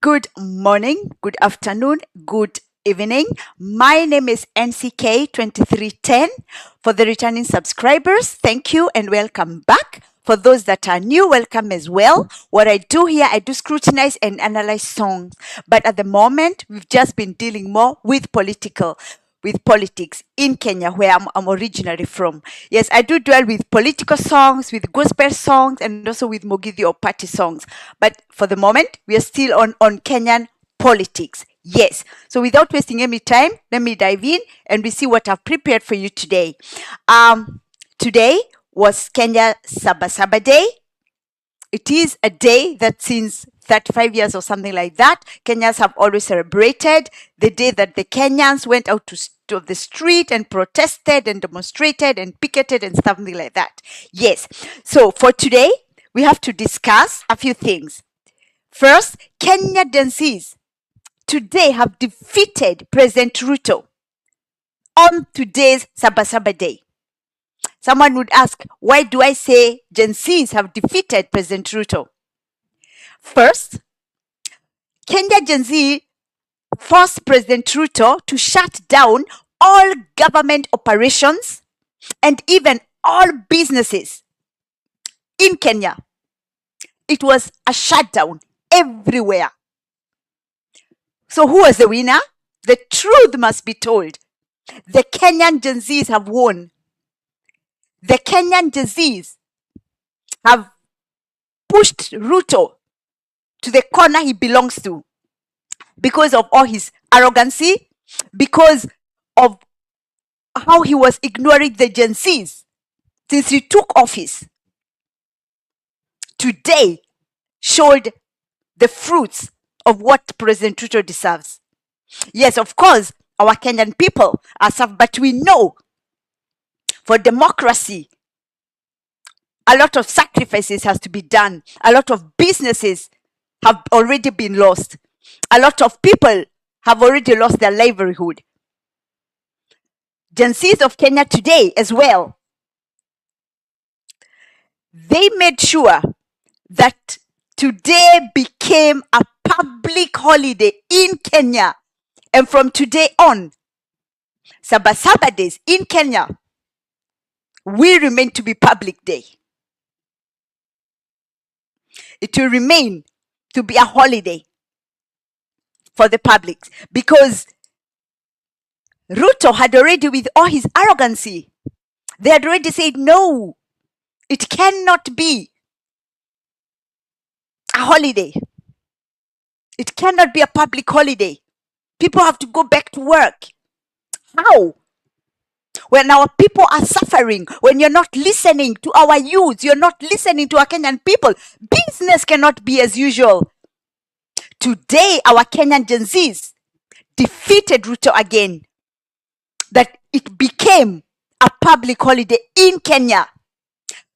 Good morning, good afternoon, good evening. My name is NCK2310. For the returning subscribers, thank you and welcome back. For those that are new, welcome as well. What I do here, I do scrutinize and analyze songs. But at the moment, we've just been dealing more with politics in Kenya, where I'm originally from. Yes, I do dwell with political songs, with gospel songs, and also with Mugithi or party songs. But for the moment, we are still on Kenyan politics. Yes. So without wasting any time, let me dive in and we see what I've prepared for you today. Today was Kenya Saba Saba Day. It is a day that since 35 years or something like that, Kenyans have always celebrated the day that the Kenyans went out to the street and protested and demonstrated and picketed and something like that. Yes. So for today, we have to discuss a few things. First, Kenyans today have defeated President Ruto on today's Saba Saba Day. Someone would ask, why do I say Gen Zs have defeated President Ruto? First, Kenya Gen Z forced President Ruto to shut down all government operations and even all businesses in Kenya. It was a shutdown everywhere. So who was the winner? The truth must be told. The Kenyan Gen Zs have won. The Kenyan Gen Zs have pushed Ruto to the corner he belongs to because of all his arrogancy, because of how he was ignoring the Gen Zs since he took office. Today showed the fruits of what President Ruto deserves. Yes, of course, our Kenyan people are suffering, but we know for democracy, a lot of sacrifices has to be done. A lot of businesses have already been lost. A lot of people have already lost their livelihood. Gen Zs of Kenya today as well, they made sure that today became a public holiday in Kenya. And from today on, Saba Saba days in Kenya will remain to be public day. It will remain to be a holiday for the public because Ruto had already, with all his arrogancy, they had already said, no, it cannot be a holiday. It cannot be a public holiday. People have to go back to work. How? When our people are suffering, when you're not listening to our youth, you're not listening to our Kenyan people, business cannot be as usual. Today, our Kenyan Gen Zs defeated Ruto again. That it became a public holiday in Kenya.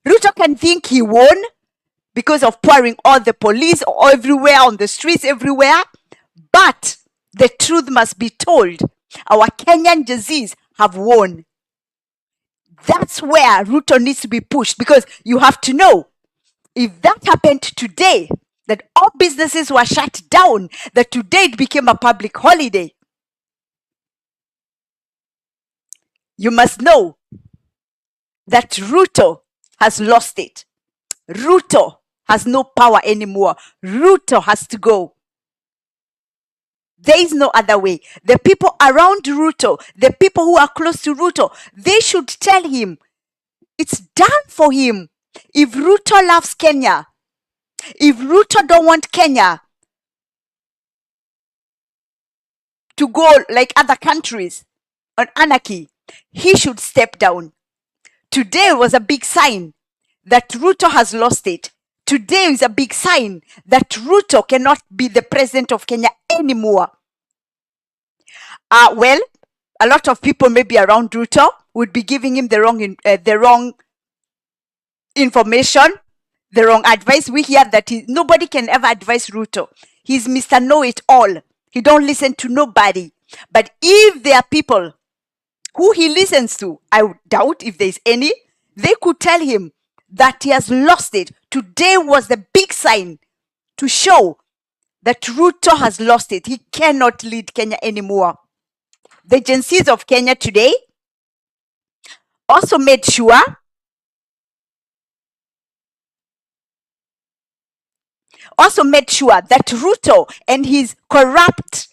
Ruto can think he won because of pouring all the police everywhere, on the streets everywhere. But the truth must be told. Our Kenyan Gen Zs have won. That's where Ruto needs to be pushed, because you have to know, if that happened today, that all businesses were shut down, that today it became a public holiday, you must know that Ruto has lost it. Ruto has no power anymore. Ruto has to go. There is no other way. The people around Ruto, the people who are close to Ruto, they should tell him it's done for him. If Ruto loves Kenya, if Ruto don't want Kenya to go like other countries on anarchy, he should step down. Today was a big sign that Ruto has lost it. Today is a big sign that Ruto cannot be the president of Kenya anymore. Well, a lot of people maybe around Ruto would be giving him the wrong information, the wrong advice. We hear that nobody can ever advise Ruto. He's Mr. Know-it-all. He don't listen to nobody. But if there are people who he listens to, I doubt if there's any, they could tell him that he has lost it. Today was the big sign to show that Ruto has lost it. He cannot lead Kenya anymore. The Gen Zs of Kenya today also made sure that Ruto and his corrupt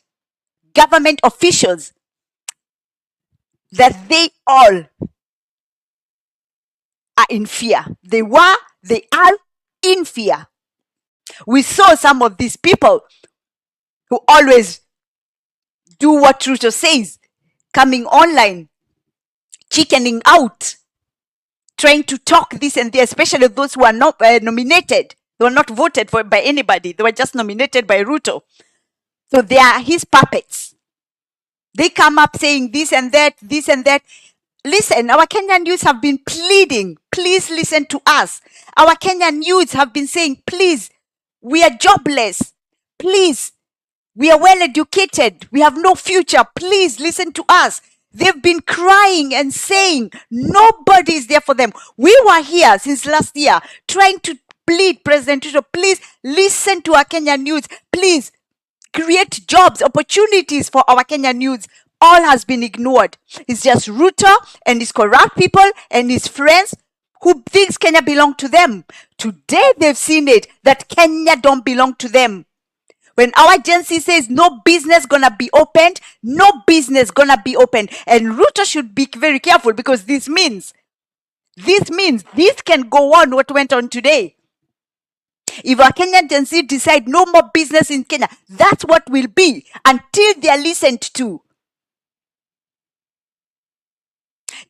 government officials, that they all are in fear. They are in fear. We saw some of these people who always do what Ruto says, coming online, chickening out, trying to talk this and that, especially those who are not nominated. They were not voted for by anybody. They were just nominated by Ruto. So they are his puppets. They come up saying this and that, this and that. Listen, our Kenyan youths have been pleading, please listen to us. Our Kenyan youths have been saying, please, we are jobless. Please, we are well educated. We have no future. Please listen to us. They've been crying and saying nobody is there for them. We were here since last year trying to plead President Ruto, please listen to our Kenyan youths. Please create jobs, opportunities for our Kenyan youths. All has been ignored. It's just Ruto and his corrupt people and his friends who thinks Kenya belong to them. Today they've seen it, that Kenya don't belong to them. When our agency says no business gonna be opened, no business gonna be opened. And Ruto should be very careful, because this means this can go on what went on today. If our Kenyan agency decide no more business in Kenya, that's what will be until they are listened to.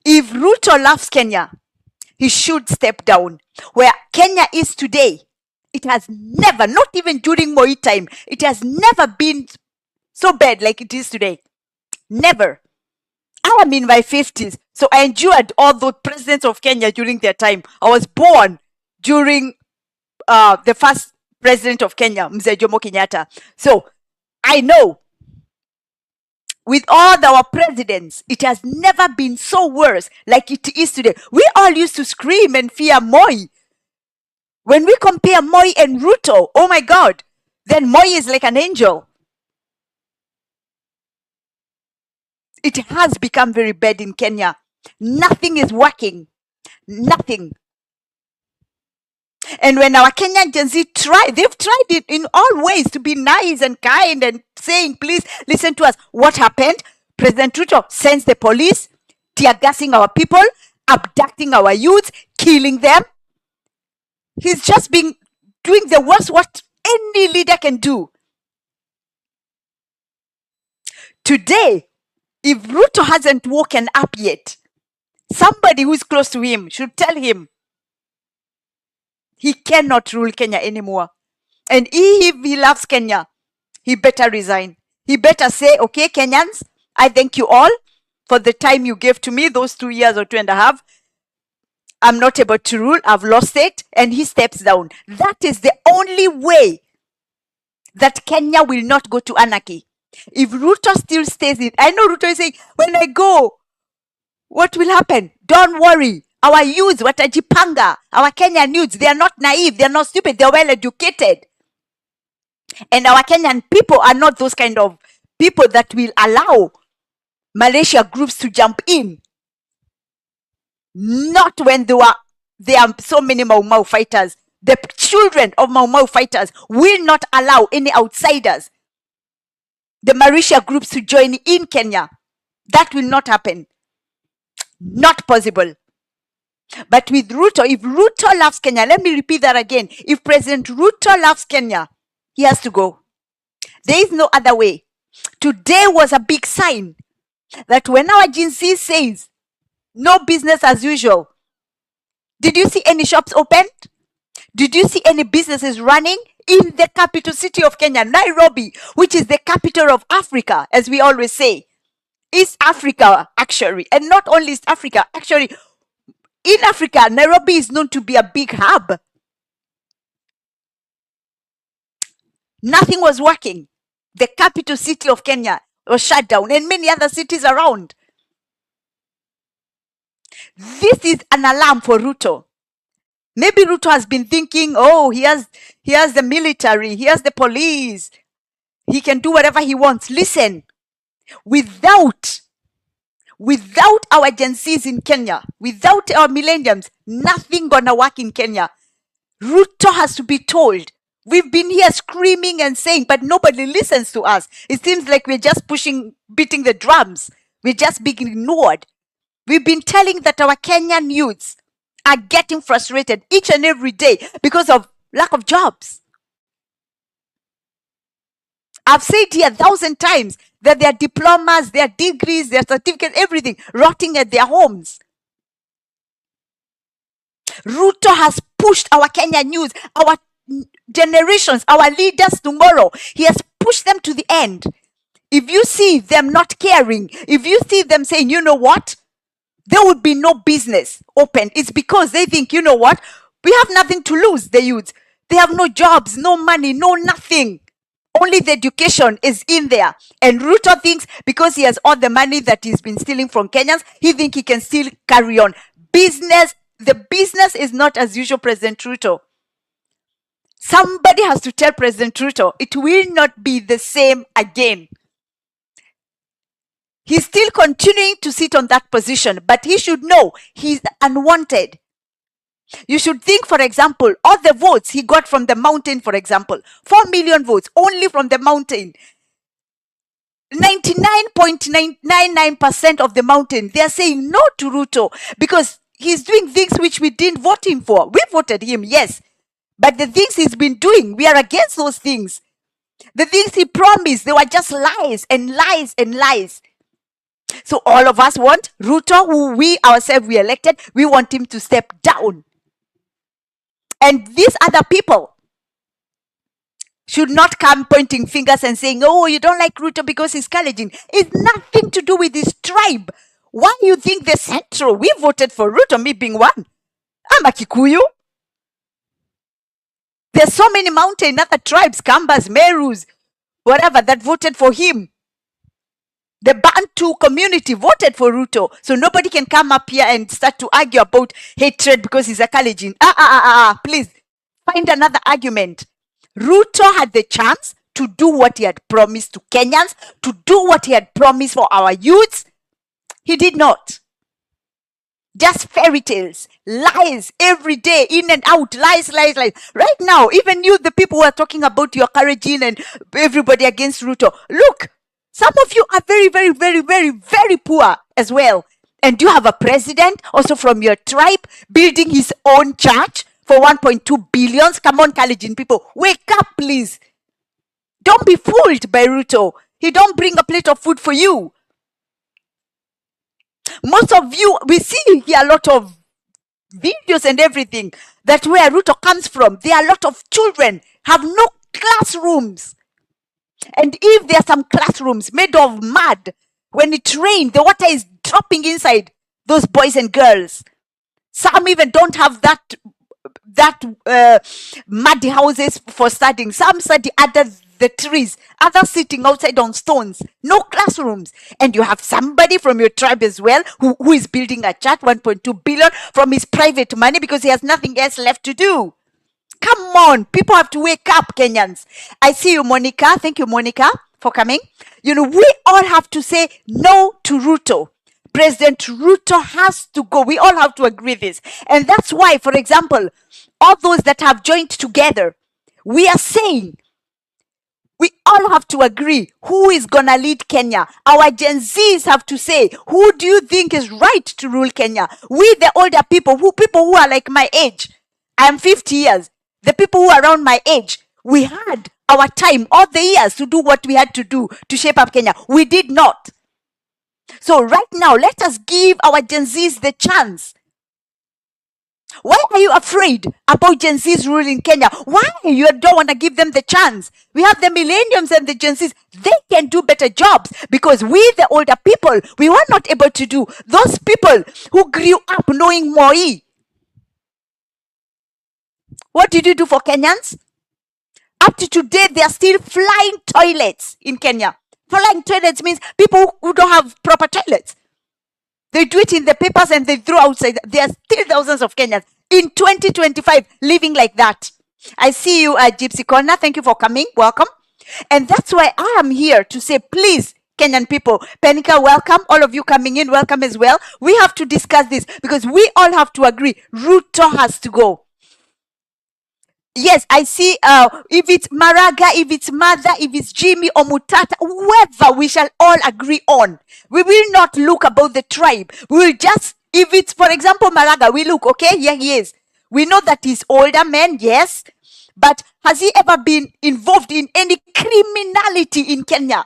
If Ruto loves Kenya, he should step down. Where Kenya is today, it has never, not even during Moi time, it has never been so bad like it is today. Never. I am in my 50s, so I endured all the presidents of Kenya during their time. I was born during the first president of Kenya, Mzee Jomo Kenyatta. So I know, with all our presidents, it has never been so worse like it is today. We all used to scream and fear Moi. When we compare Moi and Ruto, oh my God, then Moi is like an angel. It has become very bad in Kenya. Nothing is working. Nothing. And when our Kenyan Gen Z they've tried it in all ways to be nice and kind and saying, please listen to us. What happened? President Ruto sends the police, tear gassing our people, abducting our youths, killing them. He's just been doing the worst what any leader can do. Today, if Ruto hasn't woken up yet, somebody who is close to him should tell him he cannot rule Kenya anymore. And if he loves Kenya, he better resign. He better say, okay, Kenyans, I thank you all for the time you gave to me, those 2 years or 2.5. I'm not able to rule. I've lost it. And he steps down. That is the only way that Kenya will not go to anarchy. If Ruto still stays in, I know Ruto is saying, when I go, what will happen? Don't worry. Our youths, watajipanga, our Kenyan youths, they are not naive, they are not stupid, they are well educated. And our Kenyan people are not those kind of people that will allow Malaysia groups to jump in. Not when there are so many Mau Mau fighters. The children of Mau Mau fighters will not allow any outsiders, the Malaysia groups, to join in Kenya. That will not happen. Not possible. But with Ruto, if Ruto loves Kenya, let me repeat that again. If President Ruto loves Kenya, he has to go. There is no other way. Today was a big sign that when our Gen Z says no business as usual, did you see any shops opened? Did you see any businesses running in the capital city of Kenya, Nairobi, which is the capital of Africa, as we always say? East Africa, actually, and not only East Africa, actually, in Africa, Nairobi is known to be a big hub. Nothing was working. The capital city of Kenya was shut down, and many other cities around. This is an alarm for Ruto. Maybe Ruto has been thinking, oh, he has the military, he has the police. he can do whatever he wants. Listen, without our Gen Zs in Kenya, without our millenniums, nothing gonna work in Kenya. Ruto has to be told. We've been here screaming and saying, but nobody listens to us. It seems like we're just beating the drums. We're just being ignored. We've been telling that our Kenyan youths are getting frustrated each and every day because of lack of jobs. I've said here 1,000 times that their diplomas, their degrees, their certificates, everything rotting at their homes. Ruto has pushed our Kenyan youth, our generations, our leaders tomorrow. He has pushed them to the end. If you see them not caring, if you see them saying, you know what, there would be no business open, it's because they think, you know what, we have nothing to lose, the youth. They have no jobs, no money, no nothing. Only the education is in there. And Ruto thinks because he has all the money that he's been stealing from Kenyans, he thinks he can still carry on. Business, the business is not as usual, President Ruto. Somebody has to tell President Ruto, it will not be the same again. He's still continuing to sit on that position, but he should know he's unwanted. You should think, for example, all the votes he got from the mountain, for example, 4 million votes only from the mountain. 99.999% of the mountain, they are saying no to Ruto because he's doing things which we didn't vote him for. We voted him, yes. But the things he's been doing, we are against those things. The things he promised, they were just lies and lies and lies. So all of us want Ruto, who we ourselves we elected, we want him to step down. And these other people should not come pointing fingers and saying, oh, you don't like Ruto because he's Kalenjin. It's nothing to do with his tribe. Why do you think the Central, we voted for Ruto, me being one? I'm a Kikuyu. There's so many mountain, other tribes, Kambas, Merus, whatever, that voted for him. The Bantu community voted for Ruto. So nobody can come up here and start to argue about hatred because he's a Kalenjin. Please, find another argument. Ruto had the chance to do what he had promised to Kenyans, to do what he had promised for our youths. He did not. Just fairy tales, lies every day, in and out, lies, lies, lies. Right now, even you, the people who are talking about your Kalenjin and everybody against Ruto, look, some of you are very, very, very, very, very poor as well. And you have a president also from your tribe building his own church for 1.2 billion. Come on, Kalenjin people, wake up, please. Don't be fooled by Ruto. He don't bring a plate of food for you. Most of you, we see here a lot of videos and everything that where Ruto comes from, there are a lot of children have no classrooms. And if there are some classrooms made of mud, when it rains, the water is dropping inside those boys and girls. Some even don't have that muddy houses for studying. Some study under the trees, others sitting outside on stones. No classrooms. And you have somebody from your tribe as well who is building a church, 1.2 billion from his private money because he has nothing else left to do. Come on, people have to wake up, Kenyans. I see you, Monica. Thank you, Monica, for coming. You know, we all have to say no to Ruto. President Ruto has to go. We all have to agree this. And that's why, for example, all those that have joined together, we are saying, we all have to agree who is going to lead Kenya. Our Gen Zs have to say, who do you think is right to rule Kenya? We, the older people who are like my age, I'm 50 years. The people who are around my age, we had our time, all the years to do what we had to do to shape up Kenya. We did not. So right now, let us give our Gen Zs the chance. Why are you afraid about Gen Zs ruling Kenya? Why you don't want to give them the chance? We have the millenniums and the Gen Zs. They can do better jobs because we, the older people, we were not able to do. Those people who grew up knowing Moi. What did you do for Kenyans? Up to today, they are still flying toilets in Kenya. Flying toilets means people who don't have proper toilets. They do it in the papers and they throw outside. There are still thousands of Kenyans in 2025 living like that. I see you, Gypsy Corner. Thank you for coming. Welcome. And that's why I am here to say, please, Kenyan people, Penica, welcome. All of you coming in, welcome as well. We have to discuss this because we all have to agree. Ruto has to go. Yes, I see. If it's Maraga, if it's Mother, if it's Jimmy or Mutata, whoever, we shall all agree on. We will not look about the tribe. We will just, if it's, for example, Maraga, we look, okay, yeah, he is. We know that he's older man, yes. But has he ever been involved in any criminality in Kenya?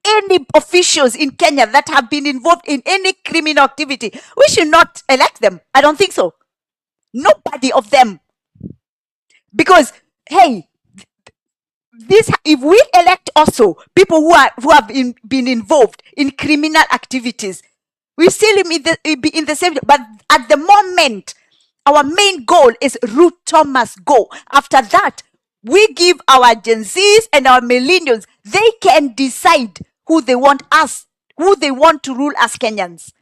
Any officials in Kenya that have been involved in any criminal activity, we should not elect them. I don't think so. Nobody of them. Because, hey, this, if we elect also people who have been involved in criminal activities, we still be in the same. But at the moment, our main goal is Ruto must go. After that, we give our Gen Zs and our millennials, they can decide who they want to rule as Kenyans.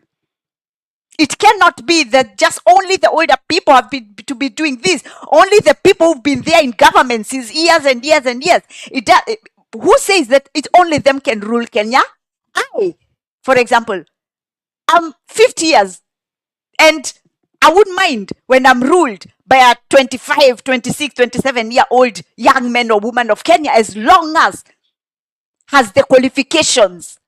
It cannot be that just only the older people have been to be doing this. Only the people who've been there in government since years and years and years. Who says that it's only them can rule Kenya? For example, I'm 50 years and I wouldn't mind when I'm ruled by a 25, 26, 27-year-old young man or woman of Kenya, as long as has the qualifications.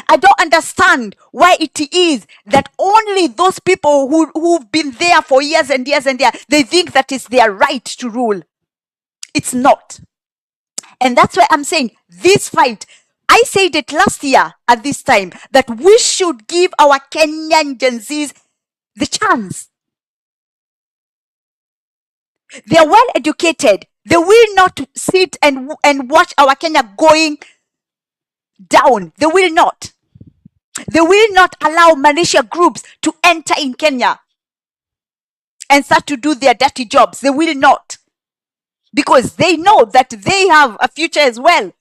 I don't understand why it is that only those people who've been there for years and years and years, they think that it's their right to rule. It's not. And that's why I'm saying this fight, I said it last year at this time, that we should give our Kenyan Gen Zs the chance. They are well educated. They will not sit and watch our Kenya going down. They will not. They will not allow militia groups to enter in Kenya and start to do their dirty jobs. They will not. Because they know that they have a future as well.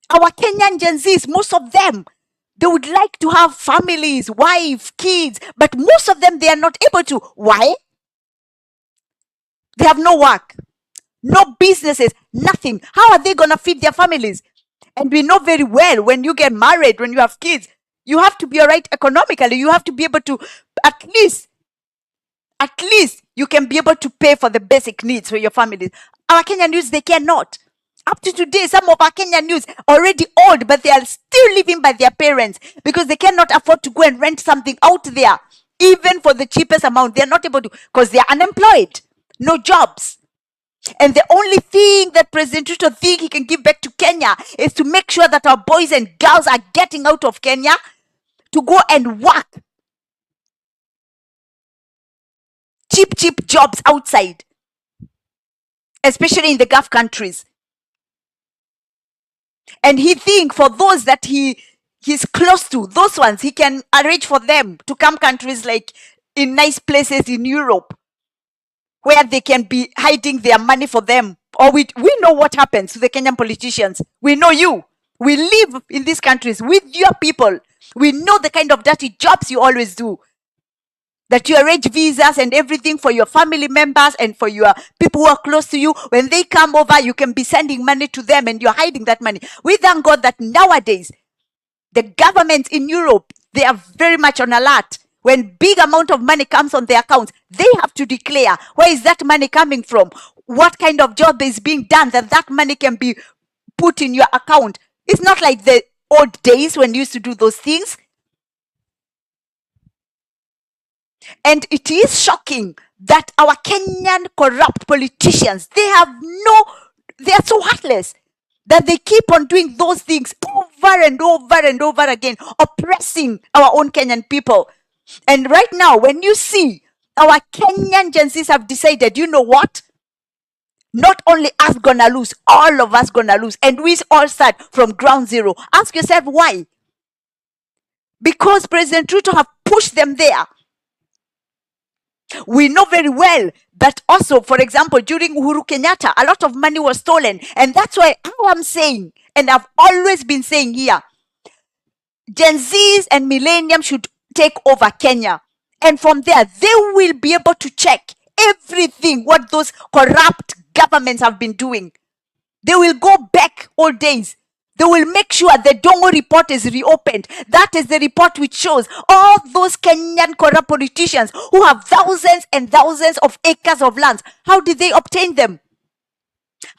Our Kenyan Gen Zs, most of them, they would like to have families, wife, kids, but most of them, they are not able to. Why? They have no work, no businesses, nothing. How are they going to feed their families? And we know very well, when you get married, when you have kids, you have to be all right economically. You have to be able to, at least you can be able to pay for the basic needs for your families. Our Kenyan youth, they cannot. Up to today, some of our Kenyan youth already old, but they are still living by their parents because they cannot afford to go and rent something out there, even for the cheapest amount. They are not able to, because they are unemployed, no jobs. And the only thing that President Ruto thinks he can give back to Kenya is to make sure that our boys and girls are getting out of Kenya to go and work cheap jobs outside, especially in the Gulf countries. And he thinks for those that he's close to, those ones, he can arrange for them to come countries like in nice places in Europe where they can be hiding their money for them. Or we know what happens to the Kenyan politicians. We know you. We live in these countries with your people. We know the kind of dirty jobs you always do. That you arrange visas and everything for your family members and for your people who are close to you. When they come over, you can be sending money to them and you're hiding that money. We thank God that nowadays, the governments in Europe, they are very much on alert. When big amount of money comes on their accounts, they have to declare, where is that money coming from? What kind of job is being done that money can be put in your account? It's not like the old days when you used to do those things. And it is shocking that our Kenyan corrupt politicians, they are so heartless that they keep on doing those things over and over and over again, oppressing our own Kenyan people. And right now, when you see our Kenyan Gen Zs have decided, you know what? Not only us gonna lose, all of us gonna lose. And we all start from ground zero. Ask yourself why. Because President Ruto have pushed them there. We know very well that also, for example, during Uhuru Kenyatta, a lot of money was stolen. And that's why I am saying, and I've always been saying here, Gen Zs and millennium should take over Kenya. And from there, they will be able to check everything what those corrupt governments have been doing. They will go back all days. They will make sure the Dongo report is reopened. That is the report which shows all those Kenyan corrupt politicians who have thousands and thousands of acres of lands. How did they obtain them?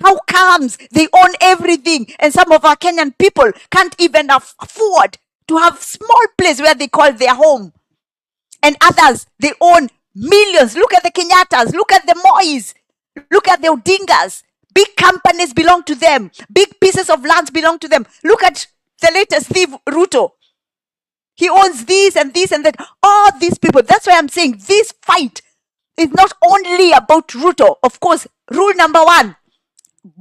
How comes they own everything and some of our Kenyan people can't even afford to have small place where they call their home? And others, they own millions. Look at the Kenyattas. Look at the Mois. Look at the Odingas. Big companies belong to them. Big pieces of lands belong to them. Look at the latest thief, Ruto. He owns this and this and that. All these people. That's why I'm saying this fight is not only about Ruto. Of course, rule number one,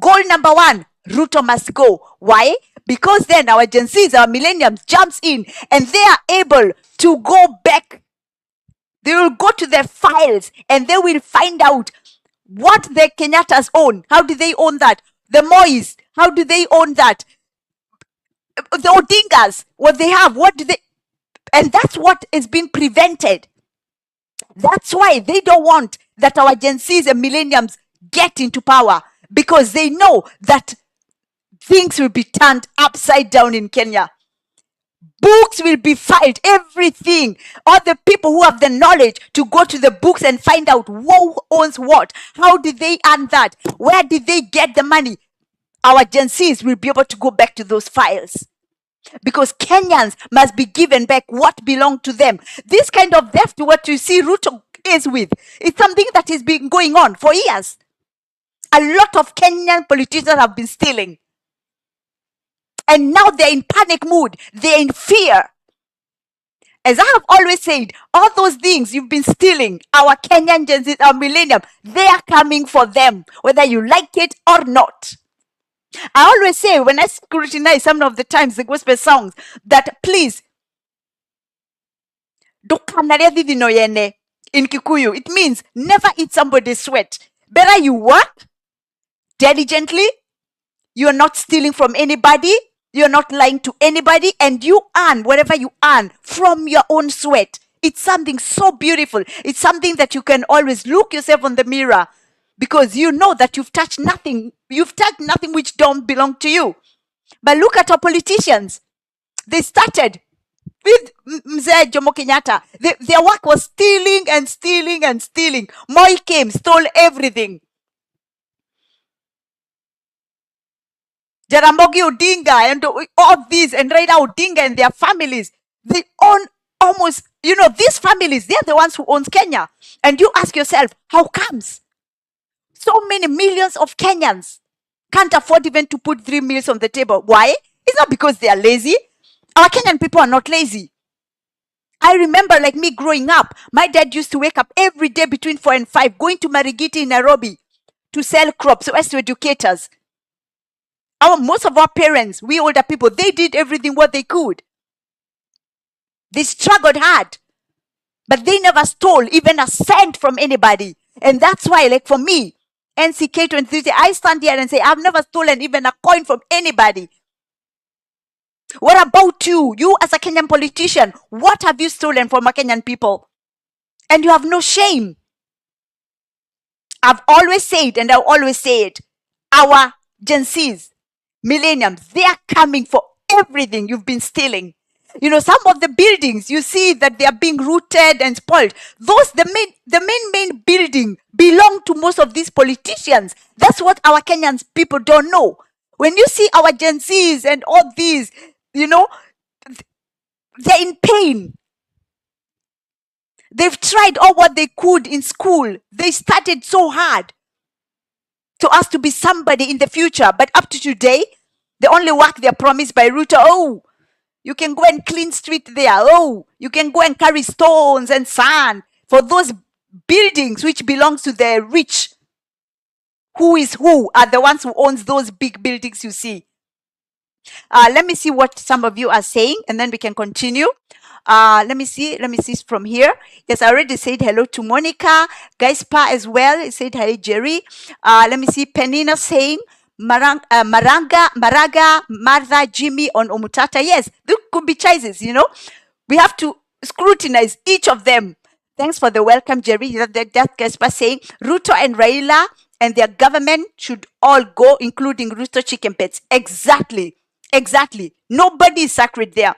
goal number one, Ruto must go. Why? Because then our Gen Zs, our millennials jumps in and they are able to go back. They will go to their files and they will find out what the Kenyattas own. How do they own that? The Mois, how do they own that? The Odingas, what they have, what do they... And that's what is being prevented. That's why they don't want that our Gen Zs and millennials get into power, because they know that things will be turned upside down in Kenya. Books will be filed, everything. All the people who have the knowledge to go to the books and find out who owns what. How did they earn that? Where did they get the money? Our Gen Zs will be able to go back to those files. Because Kenyans must be given back what belonged to them. This kind of theft, what you see Ruto is with, it's something that has been going on for years. A lot of Kenyan politicians have been stealing. And now they're in panic mood. They're in fear. As I have always said, all those things you've been stealing, our Kenyan Gen Z, our millennium, they are coming for them, whether you like it or not. I always say, when I scrutinize some of the times the gospel songs, that please, in Kikuyu, it means never eat somebody's sweat. Better you work diligently, you're not stealing from anybody, you're not lying to anybody, and you earn whatever you earn from your own sweat. It's something so beautiful. It's something that you can always look yourself on the mirror, because you know that you've touched nothing. You've touched nothing which don't belong to you. But look at our politicians. They started with Mzee Jomo Kenyatta. Their work was stealing and stealing and stealing. Moi came, stole everything. Jaramogi Odinga and all these, and Raila Odinga and their families, they own almost, these families, they're the ones who owns Kenya. And you ask yourself, how comes so many millions of Kenyans can't afford even to put 3 meals on the table? Why? It's not because they are lazy. Our Kenyan people are not lazy. I remember, like me growing up, my dad used to wake up every day between 4 and 5, going to Marigiti in Nairobi to sell crops so as to educate us. Most of our parents, we older people, they did everything what they could. They struggled hard, but they never stole even a cent from anybody. And that's why, like for me, NCK 23, I stand here and say, I've never stolen even a coin from anybody. What about you? You as a Kenyan politician, what have you stolen from a Kenyan people? And you have no shame. I've always said, and I'll always say it, our Gen Zs, millenniums, they are coming for everything you've been stealing. Some of the buildings, you see that they are being rooted and spoiled. Those, the main building belong to most of these politicians. That's what our Kenyan people don't know. When you see our Gen Zs and all these, they're in pain. They've tried all what they could in school. They started so hard to us to be somebody in the future. But up to today, the only work they're promised by Ruto, oh, you can go and clean street there. Oh, you can go and carry stones and sand for those buildings which belongs to the rich. Who are the ones who owns those big buildings you see. Let me see what some of you are saying, and then we can continue. Let me see from here. Yes, I already said hello to Monica. Gaispa as well. I said hi, Jerry. Let me see. Penina saying Maraga, Martha, Jimmy on Omutata. Yes, there could be choices, We have to scrutinize each of them. Thanks for the welcome, Jerry. That Gaispa saying Ruto and Raila and their government should all go, including Ruto chicken pets. Exactly. Nobody is sacred there.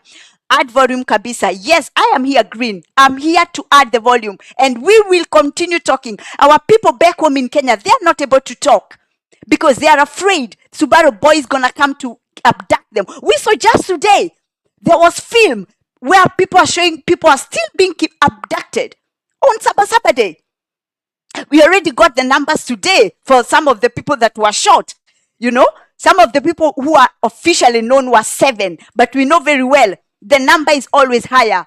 Add volume, Kabisa. Yes, I am here, Green. I'm here to add the volume, and we will continue talking. Our people back home in Kenya, they are not able to talk because they are afraid Subaru boy is gonna come to abduct them. We saw just today there was film where people are showing people are still being abducted on Saba Saba Day. We already got the numbers today for some of the people that were shot. Some of the people who are officially known were 7, but we know very well the number is always higher.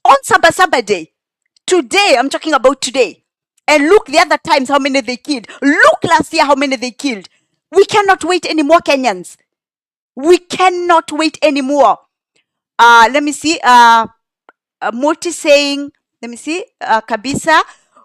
On Saba Saba Day, today, I'm talking about today. And look the other times how many they killed. Look last year how many they killed. We cannot wait anymore, Kenyans. We cannot wait anymore. Let me see. Moti saying, let me see. Kabisa.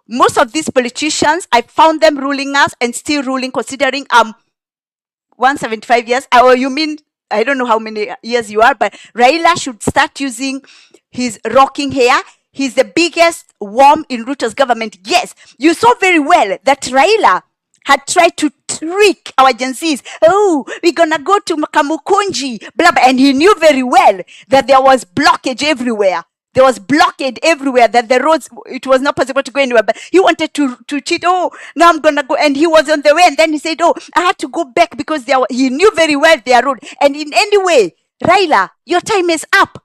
Most of these politicians, I found them ruling us and still ruling, considering 175 years. Or you mean, I don't know how many years you are, but Raila should start using his rocking hair. He's the biggest worm in Ruto's government. Yes, you saw very well that Raila had tried to trick our Gen Zs. Oh, we're gonna go to Kamukunji, blah, blah. And he knew very well that there was blockage everywhere. There was blockade everywhere, that the roads, it was not possible to go anywhere. But he wanted to cheat. Oh, now I'm going to go. And he was on the way. And then he said, oh, I had to go back because he knew very well their road. And in any way, Raila, your time is up.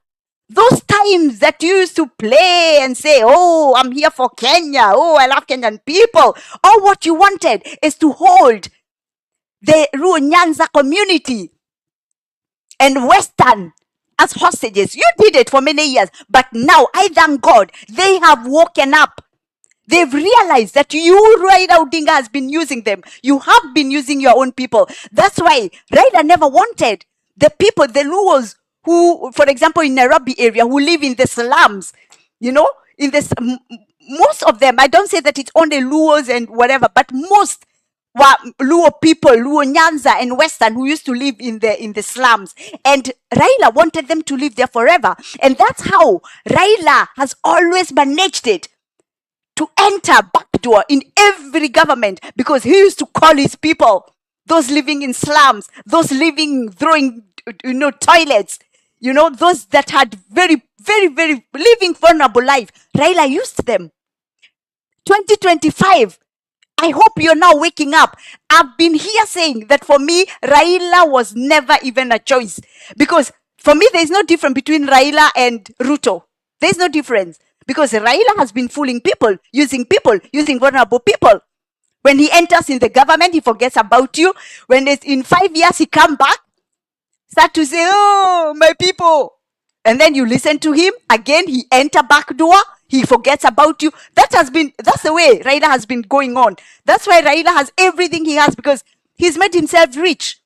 Those times that you used to play and say, oh, I'm here for Kenya. Oh, I love Kenyan people. All what you wanted is to hold the Luo Nyanza community and Western as hostages. You did it for many years, but now, I thank God, they have woken up. They've realized that you, Raila Odinga, has been using them. You have been using your own people. That's why Raila never wanted the people, the Luos, who, for example, in Nairobi area, who live in the slums, in this, most of them, I don't say that it's only Luos and whatever, but most Luo people, Luo Nyanza and Western, who used to live in the slums. And Raila wanted them to live there forever. And that's how Raila has always managed it, to enter backdoor in every government, because he used to call his people, those living in slums, those living, throwing, toilets, those that had very, very, very living vulnerable life. Raila used them. 2025, I hope you're now waking up. I've been here saying that for me, Raila was never even a choice. Because for me, there's no difference between Raila and Ruto. There's no difference. Because Raila has been fooling people, using vulnerable people. When he enters in the government, he forgets about you. When it's in 5 years, he come back, start to say, oh, my people. And then you listen to him. Again, he enter back door. He forgets about you. That's the way Raila has been going on. That's why Raila has everything he has, because he's made himself rich.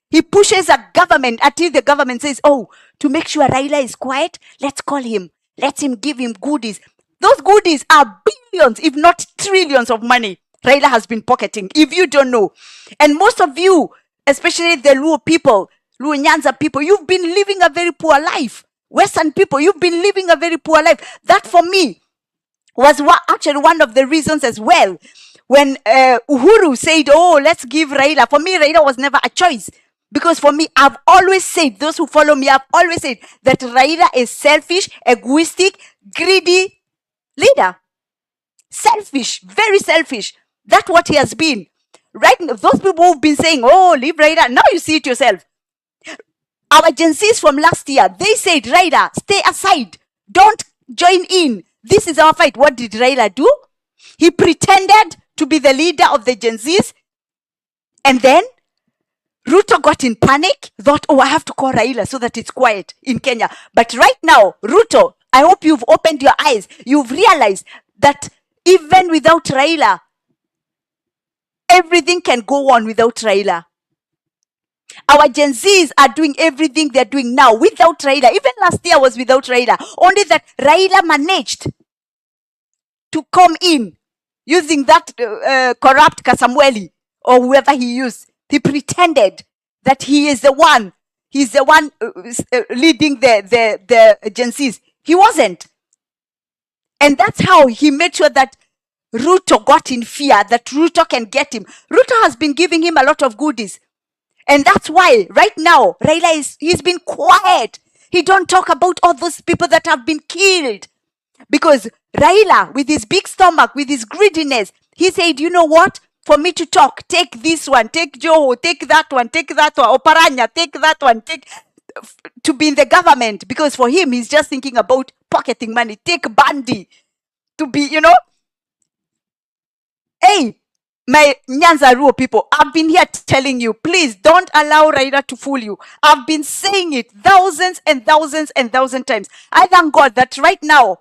He pushes a government until the government says, oh, to make sure Raila is quiet, let's call him. Let's give him goodies. Those goodies are billions, if not trillions of money Raila has been pocketing, if you don't know. And most of you, especially the Luo people, Luo Nyanza people, you've been living a very poor life. Western people, you've been living a very poor life. That for me was actually one of the reasons as well. When Uhuru said, oh, let's give Raila. For me, Raila was never a choice. Because for me, I've always said, those who follow me, I've always said that Raila is selfish, egoistic, greedy leader. Selfish, very selfish. That's what he has been. Right now, those people who've been saying, oh, leave Raila, now you see it yourself. Our Gen Zs from last year, they said, Raila, stay aside. Don't join in. This is our fight. What did Raila do? He pretended to be the leader of the Gen Zs. And then Ruto got in panic, thought, oh, I have to call Raila so that it's quiet in Kenya. But right now, Ruto, I hope you've opened your eyes. You've realized that even without Raila, everything can go on without Raila. Our Gen Zs are doing everything they're doing now without Raila. Even last year was without Raila. Only that Raila managed to come in using that corrupt Kasamweli or whoever he used. He pretended that he is the one. He's the one leading the Gen Zs. He wasn't. And that's how he made sure that Ruto got in fear that Ruto can get him. Ruto has been giving him a lot of goodies. And that's why right now, he's been quiet. He don't talk about all those people that have been killed. Because Raila, with his big stomach, with his greediness, he said, you know what? For me to talk, take this one, take Joho, take that one, Oparanya, take that one, to be in the government. Because for him, he's just thinking about pocketing money. Take Bandi to be, Hey, my Nyanza Ruo people, I've been here telling you, please don't allow Raila to fool you. I've been saying it thousands and thousands and thousand times. I thank God that right now,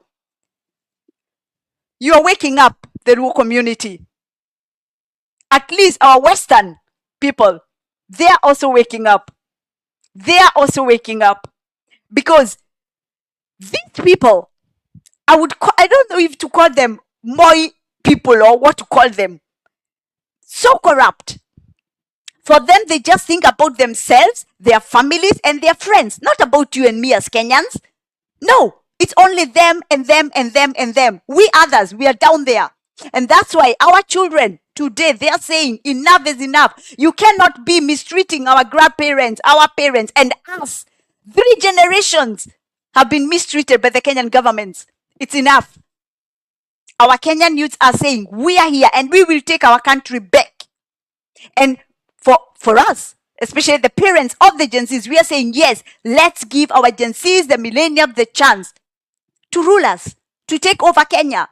you are waking up, the Ruo community. At least our Western people, they are also waking up. They are also waking up. Because these people, I don't know if to call them Moi people or what to call them. So corrupt. For them, they just think about themselves, their families, and their friends, not about you and me as Kenyans. No, it's only them and them and them and them. We others, we are down there. And that's why our children today, they are saying enough is enough. You cannot be mistreating our grandparents, our parents, and us. 3 generations have been mistreated by the Kenyan governments. It's enough. Our Kenyan youths are saying, we are here and we will take our country back. And for us, especially the parents of the Gen Zs, we are saying, yes, let's give our Gen Zs, the millennium, the chance to rule us, to take over Kenya.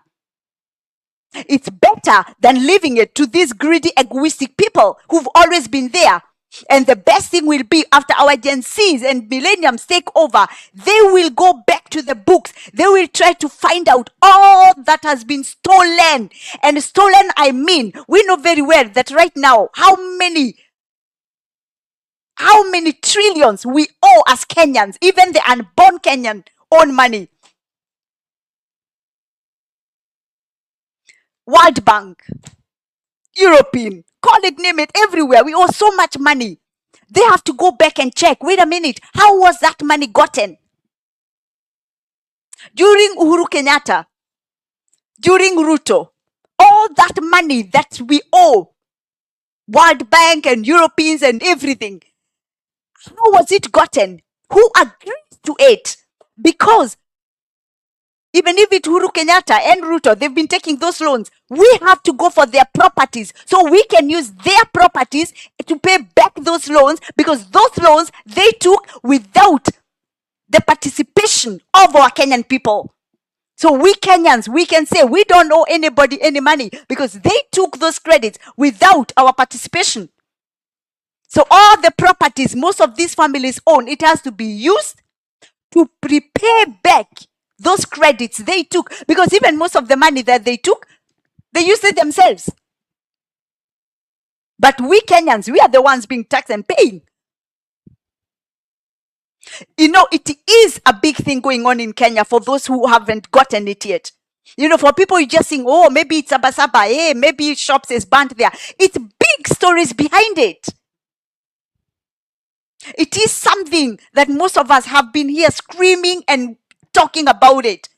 It's better than leaving it to these greedy, egoistic people who've always been there. And the best thing will be after our Gen Zs and millenniums take over, they will go back to the books. They will try to find out all that has been stolen. And stolen, I mean, we know very well that right now, how many trillions we owe as Kenyans, even the unborn Kenyan own money. World Bank, European, call it, name it, everywhere. We owe so much money. They have to go back and check. Wait a minute. How was that money gotten? During Uhuru Kenyatta, during Ruto, all that money that we owe World Bank and Europeans and everything, how was it gotten? Who agreed to it? Because even if it's Uhuru Kenyatta and Ruto, they've been taking those loans. We have to go for their properties so we can use their properties to pay back those loans, because those loans they took without the participation of our Kenyan people. So we Kenyans, we can say we don't owe anybody any money because they took those credits without our participation. So all the properties most of these families own, it has to be used to prepay back those credits they took, because even most of the money that they took, they used it themselves. But we Kenyans, we are the ones being taxed and paying. It is a big thing going on in Kenya for those who haven't gotten it yet. For people you just think, oh, maybe it's Saba Saba, maybe shops is burnt there. It's big stories behind it. It is something that most of us have been here screaming and talking about it.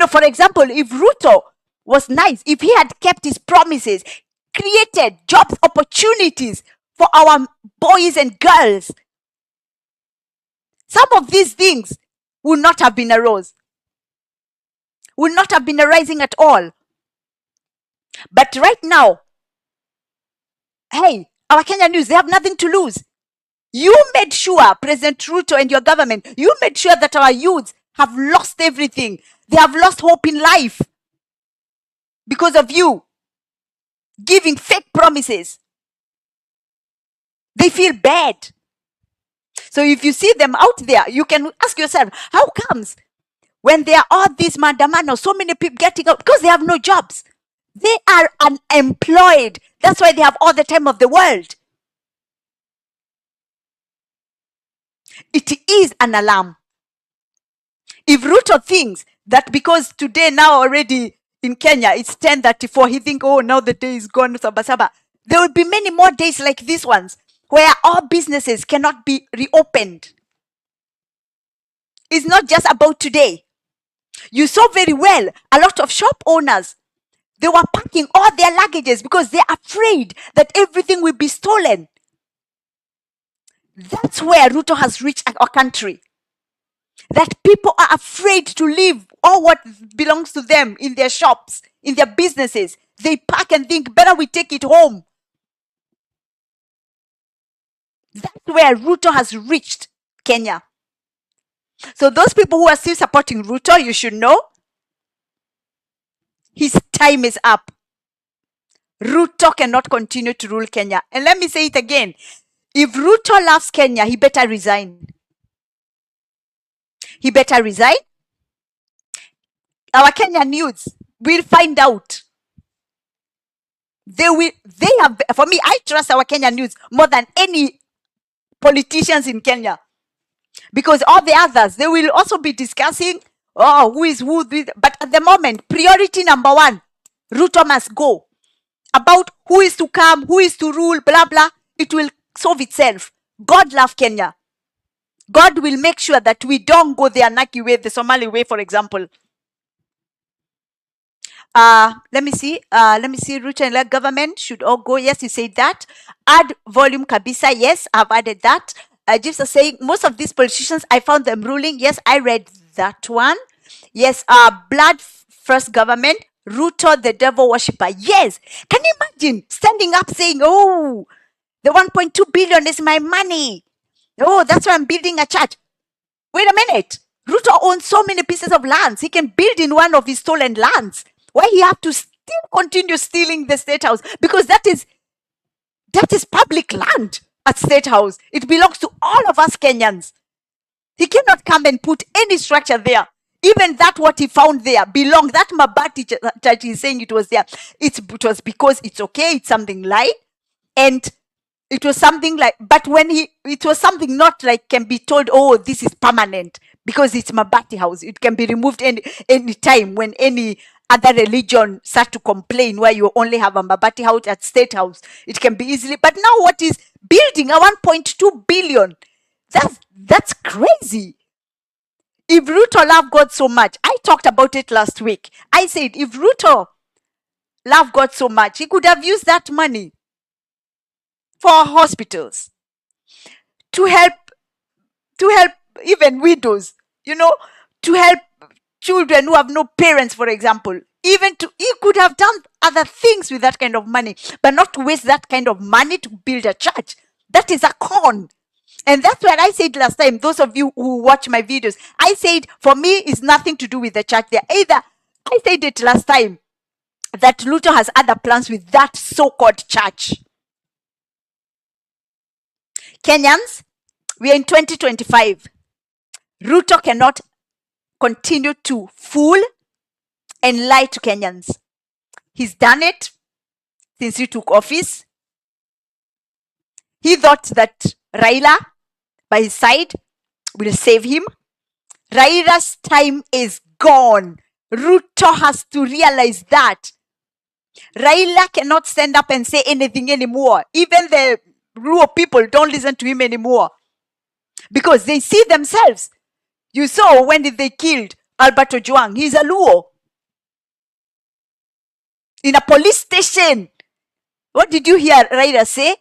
For example, if Ruto was nice, if he had kept his promises, created jobs opportunities for our boys and girls, some of these things would not have been arising at all. But right now, hey, our Kenyan youth, they have nothing to lose. You made sure, President Ruto and your government, you made sure that our youths have lost everything. They have lost hope in life because of you giving fake promises. They feel bad. So if you see them out there, you can ask yourself, how comes when there are all these mandamano, so many people getting out? Because they have no jobs. They are unemployed. That's why they have all the time of the world. It is an alarm. If Ruto thinks that because today now already in Kenya, it's 10:34, he thinks, oh, now the day is gone, Saba Saba. There will be many more days like these ones where all businesses cannot be reopened. It's not just about today. You saw very well a lot of shop owners, They were packing all their luggages because they're afraid that everything will be stolen. That's where Ruto has reached our country. That people are afraid to leave all what belongs to them in their shops, in their businesses. They pack and think, better we take it home. That's where Ruto has reached Kenya. So those people who are still supporting Ruto, you should know his time is up. Ruto cannot continue to rule Kenya. And let me say it again. If Ruto loves Kenya, he better resign. He better resign. Our Kenyan youths will find out. They have, for me, I trust our Kenyan youths more than any politicians in Kenya. Because all the others, they will also be discussing, oh, who is who. But at the moment, priority number one, Ruto must go. About who is to come, who is to rule, blah, blah, it will solve itself. God love Kenya. God will make sure that we don't go the Anaki way, the Somali way, for example. Let me see. Ruto and government should all go. Yes, you said that. Add volume Kabisa. Yes, I've added that. Just saying, most of these politicians, I found them ruling. Yes, I read that one. Yes, blood first government. Ruto, the devil worshipper. Yes. Can you imagine standing up saying, oh, the 1.2 billion is my money. Oh, that's why I'm building a church. Wait a minute. Ruto owns so many pieces of lands. He can build in one of his stolen lands. Why he have to still continue stealing the State House? Because that is public land at State House. It belongs to all of us Kenyans. He cannot come and put any structure there. Even that what he found there belongs. That Mabati church he's saying it was there. It was because it's okay. It's something light. And it was something like, but when it was something not like can be told, oh, this is permanent because it's Mabati house. It can be removed any time when any other religion start to complain where you only have a Mabati house at State House. It can be easily, but now what is building a 1.2 billion? That's crazy. If Ruto loved God so much, I talked about it last week. I said, if Ruto loved God so much, he could have used that money for hospitals, to help even widows, to help children who have no parents, for example. He could have done other things with that kind of money, but not to waste that kind of money to build a church. That is a con. And that's what I said last time. Those of you who watch my videos, I said, for me, it's nothing to do with the church there. Either, I said it last time, that Ruto has other plans with that so-called church. Kenyans, we are in 2025. Ruto cannot continue to fool and lie to Kenyans. He's done it since he took office. He thought that Raila, by his side, will save him. Raila's time is gone. Ruto has to realize that. Raila cannot stand up and say anything anymore. Even the Luo people don't listen to him anymore because they see themselves. You saw when they killed Alberto Juang. He's a Luo. In a police station. What did you hear Raila say?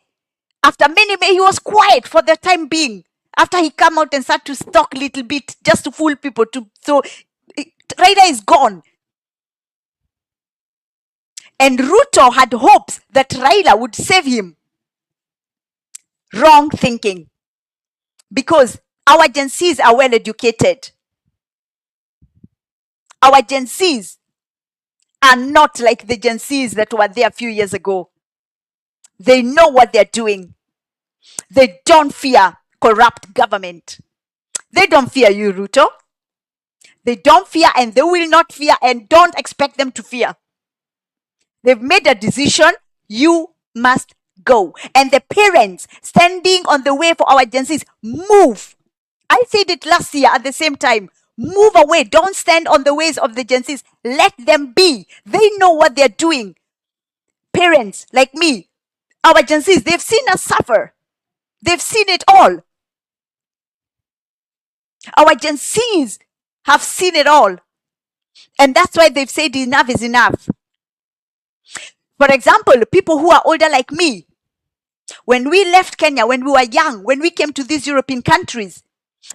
After many, he was quiet for the time being. After he come out and start to talk a little bit just to fool people. Raila is gone. And Ruto had hopes that Raila would save him. Wrong thinking. Because our Gen Zs are well educated. Our Gen Zs are not like the Gen Zs that were there a few years ago. They know what they're doing. They don't fear corrupt government. They don't fear you, Ruto. They don't fear and they will not fear and don't expect them to fear. They've made a decision. You must go. And the parents standing on the way for our Gen Zs, move. I said it last year at the same time. Move away. Don't stand on the ways of the Gen Zs. Let them be. They know what they're doing. Parents like me, our Gen Zs, they've seen us suffer. They've seen it all. Our Gen Zs have seen it all. And that's why they've said enough is enough. For example, people who are older like me, when we left Kenya, when we were young, when we came to these European countries,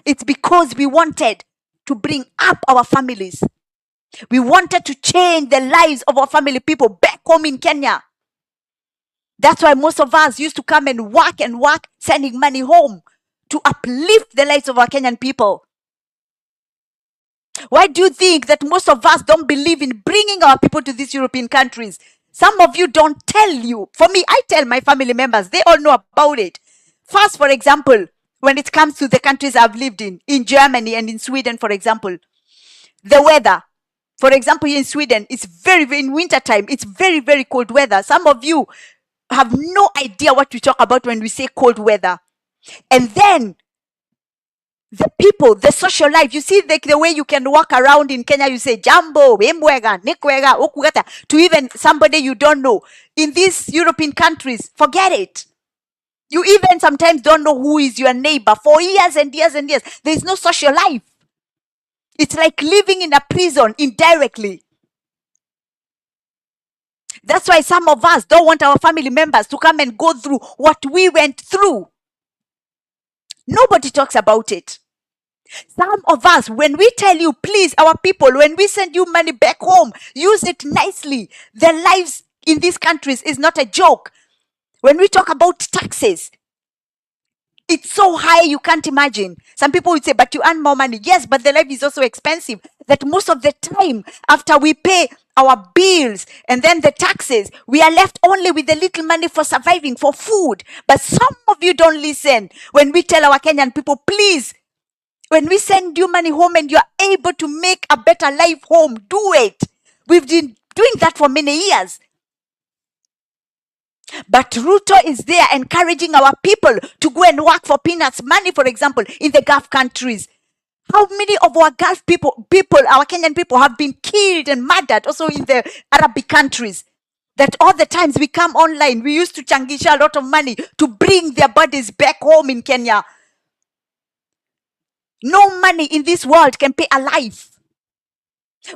it's because we wanted to bring up our families. We wanted to change the lives of our family people back home in Kenya. That's why most of us used to come and work, sending money home to uplift the lives of our Kenyan people. Why do you think that most of us don't believe in bringing our people to these European countries? Some of you don't tell you. For me, I tell my family members. They all know about it. First, for example, when it comes to the countries I've lived in Germany and in Sweden, for example, the weather. For example, in Sweden, it's in winter time, it's very, very cold weather. Some of you have no idea what we talk about when we say cold weather. And then the people, the social life, you see the way you can walk around in Kenya, you say jambo, wemwega, nikwega, okugata, to even somebody you don't know. In these European countries, forget it. You even sometimes don't know who is your neighbor for years and years and years. There is no social life. It's like living in a prison indirectly. That's why some of us don't want our family members to come and go through what we went through. Nobody talks about it. Some of us, when we tell you, please, our people, when we send you money back home, use it nicely. Their lives in these countries is not a joke. When we talk about taxes, it's so high you can't imagine. Some people would say, but you earn more money. Yes, but the life is also expensive. That most of the time, after we pay our bills and then the taxes, we are left only with a little money for surviving, for food. But some of you don't listen. When we tell our Kenyan people, please, when we send you money home and you're able to make a better life home, do it. We've been doing that for many years. But Ruto is there encouraging our people to go and work for peanuts money, for example, in the Gulf countries. How many of our Gulf people, our Kenyan people, have been killed and murdered also in the Arabic countries? That all the times we come online, we used to changisha a lot of money to bring their bodies back home in Kenya. No money in this world can pay a life.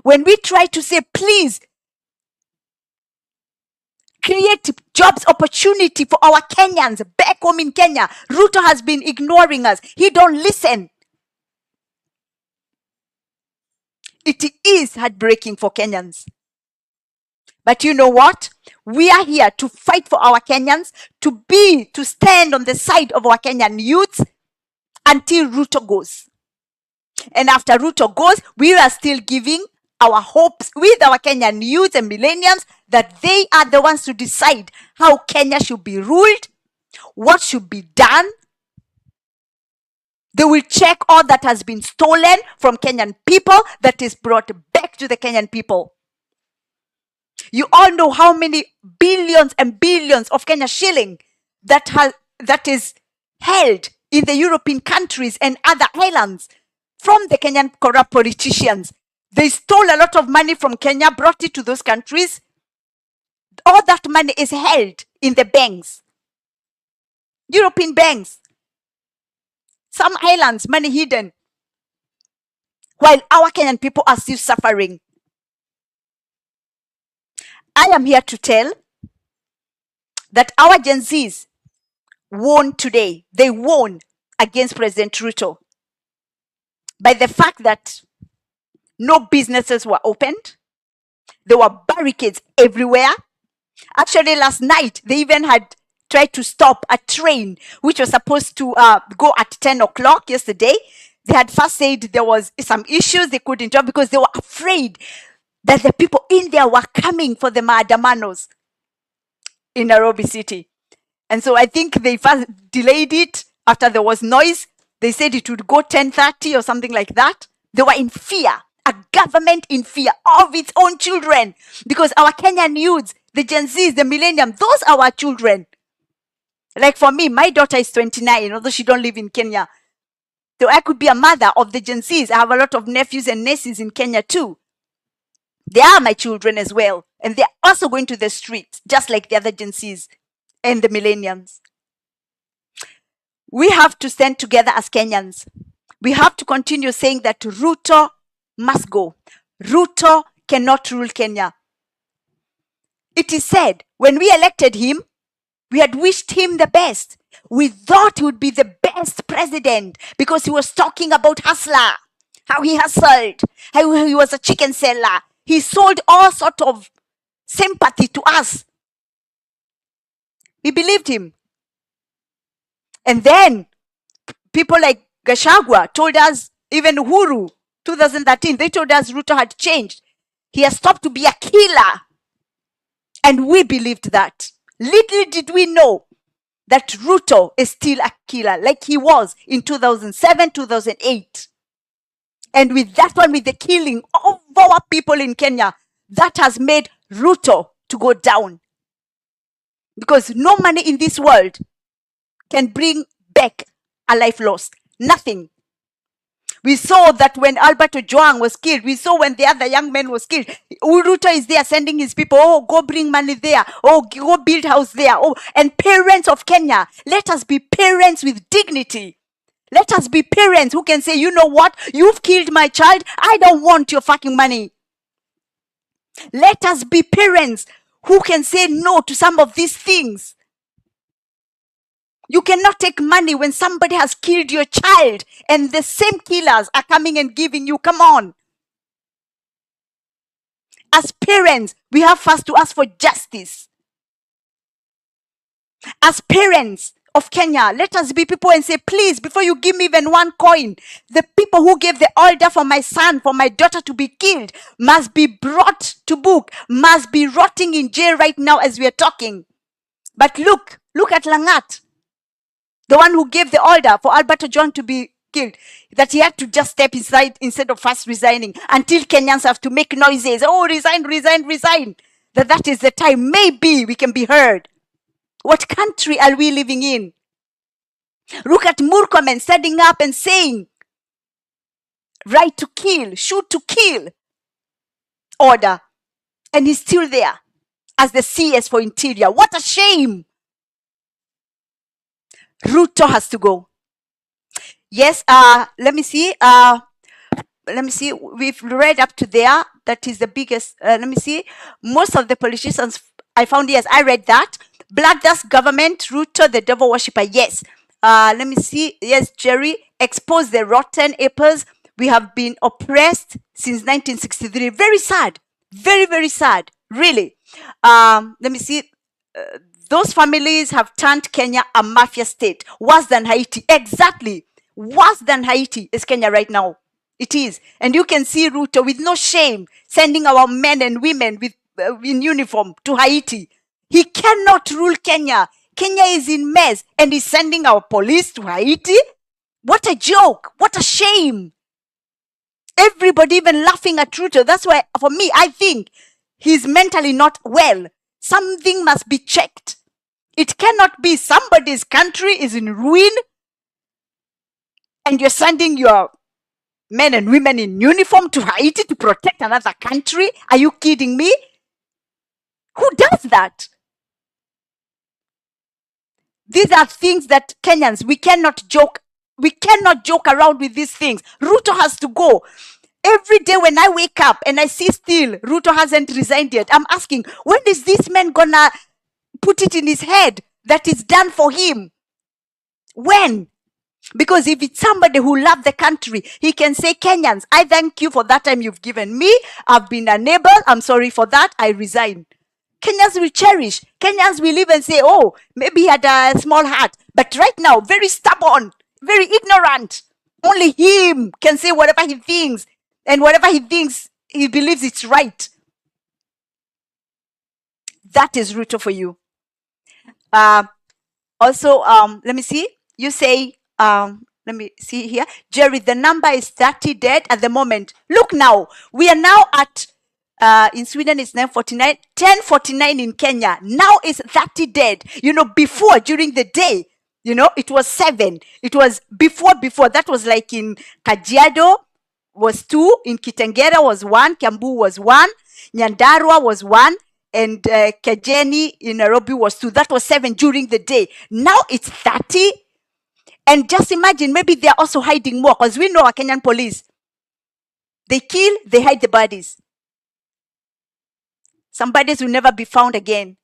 When we try to say, please, create jobs opportunity for our Kenyans back home in Kenya, Ruto has been ignoring us. He don't listen. It is heartbreaking for Kenyans. But you know what? We are here to fight for our Kenyans, to stand on the side of our Kenyan youths until Ruto goes. And after Ruto goes, we are still giving our hopes with our Kenyan youth and millennials that they are the ones to decide how Kenya should be ruled, what should be done. They will check all that has been stolen from Kenyan people that is brought back to the Kenyan people. You all know how many billions and billions of Kenya shilling that is held in the European countries and other islands from the Kenyan corrupt politicians. They stole a lot of money from Kenya, brought it to those countries. All that money is held in the banks, European banks. Some islands, money hidden, while our Kenyan people are still suffering. I am here to tell that our Gen Zs won today. They won against President Ruto by the fact that no businesses were opened. There were barricades everywhere. Actually, last night, they even had tried to stop a train which was supposed to go at 10 o'clock yesterday. They had first said there was some issues they couldn't do because they were afraid that the people in there were coming for the maandamanos in Nairobi City. And so I think they first delayed it after there was noise. They said it would go 10:30 or something like that. They were in fear, a government in fear of its own children, because our Kenyan youths, the Gen Zs, the millennium, those are our children. Like for me, my daughter is 29, although she don't live in Kenya. So I could be a mother of the Gen Zs. I have a lot of nephews and nieces in Kenya too. They are my children as well. And they're also going to the streets, just like the other Gen Zs and the millennials. We have to stand together as Kenyans. We have to continue saying that Ruto must go. Ruto cannot rule Kenya. It is said, when we elected him, we had wished him the best. We thought he would be the best president because he was talking about hustler, how he hustled, how he was a chicken seller. He sold all sort of sympathy to us. We believed him. And then people like Gachagua told us, even Uhuru, 2013, they told us Ruto had changed. He has stopped to be a killer. And we believed that. Little did we know that Ruto is still a killer, like he was in 2007, 2008. And with that one, with the killing of our people in Kenya, that has made Ruto to go down. Because no money in this world can bring back a life lost. Nothing. We saw that when Alberto Joang was killed. We saw when the other young man was killed. Ruto is there sending his people. Oh, go bring money there. Oh, go build house there. Oh, and parents of Kenya, let us be parents with dignity. Let us be parents who can say, you know what? You've killed my child. I don't want your fucking money. Let us be parents who can say no to some of these things. You cannot take money when somebody has killed your child and the same killers are coming and giving you. Come on. As parents, we have first to ask for justice. As parents of Kenya, let us be people and say, please, before you give me even one coin, the people who gave the order for my son, for my daughter to be killed, must be brought to book, must be rotting in jail right now as we are talking. But look at Langat, the one who gave the order for Alberto John to be killed, that he had to just step inside instead of first resigning until Kenyans have to make noises. Oh, resign, resign, resign. That is the time. Maybe we can be heard. What country are we living in? Look at Murkomen standing up and saying, right to kill, shoot to kill order. And he's still there as the CS for Interior. What a shame. Ruto has to go. Yes, let me see. We've read up to there. That is the biggest. Let me see. Most of the politicians I found, yes, I read that. Bloodlust government, Ruto, the devil worshipper. Yes. Let me see. Yes, Jerry, expose the rotten apples. We have been oppressed since 1963. Very sad. Very, very sad. Really. Let me see. Those families have turned Kenya a mafia state. Worse than Haiti. Exactly. Worse than Haiti is Kenya right now. It is. And you can see Ruto with no shame sending our men and women with in uniform to Haiti. He cannot rule Kenya. Kenya is in mess and he's sending our police to Haiti. What a joke. What a shame. Everybody even laughing at Ruto. That's why, for me, I think he's mentally not well. Something must be checked. It cannot be somebody's country is in ruin and you're sending your men and women in uniform to Haiti to protect another country. Are you kidding me? Who does that? These are things that Kenyans, we cannot joke around with these things. Ruto has to go. Every day when I wake up and I see still Ruto hasn't resigned yet, I'm asking, when is this man gonna put it in his head that it's done for him? When? Because if it's somebody who loves the country, he can say, Kenyans, I thank you for that time you've given me. I've been a neighbor. I'm sorry for that. I resign. Kenyans will cherish. Kenyans will live and say, oh, maybe he had a small heart. But right now, very stubborn, very ignorant. Only him can say whatever he thinks. And whatever he thinks, he believes it's right. That is Ruto for you. Also, let me see. You say, let me see here. Jerry, the number is 30 dead at the moment. Look now. We are now at, in Sweden it's 9:49, 10:49 in Kenya. Now it's 30 dead. You know, before, during the day, you know, it was 7. It was before. That was like in Kajiado was 2. In Kitengera was 1. Kiambu was 1. Nyandarua was 1. And Kejeni in Nairobi was 2. That was 7 during the day. Now it's 30. And just imagine, maybe they're also hiding more, because we know our Kenyan police. They kill, they hide the bodies. Some bodies will never be found again.